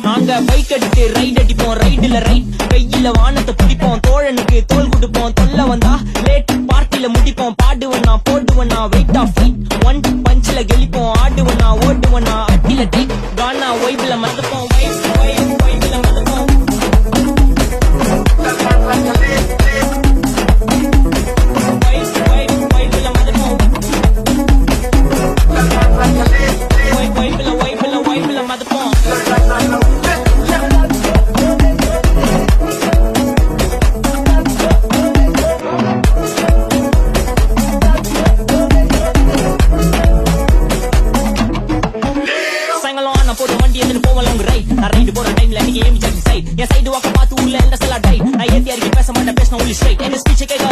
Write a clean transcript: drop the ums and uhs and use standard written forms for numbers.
நாங்க பைக் அடித்து ரைட் அடிப்போம், ரைடுல ரைட் கையில வானத்தை பிடிப்போம், தோழனுக்கு தோல் கொடுப்போம், தொல்ல வந்தா லேட் பார்ட்டில முடிப்போம், பாடுவனா போடுவனா வெயிட் ஆஃப் ஃபைட் ஒன் பஞ்சில கெளிப்போம், ஆடுவனா ஓடுவனா அட்டில டைட் கானா வைப்ல மறந்துப்போம், வைப்ல மறந்துப்போம். என் சைடு வாக்க பார்த்து ஊர்ல எந்த செல்லா டை நான் ஏத்தி அறிக்கை பேச மாட்டேன் பேசின உள்ளி ஸ்ட்ரைட் என் ஸ்பீச் கேட்க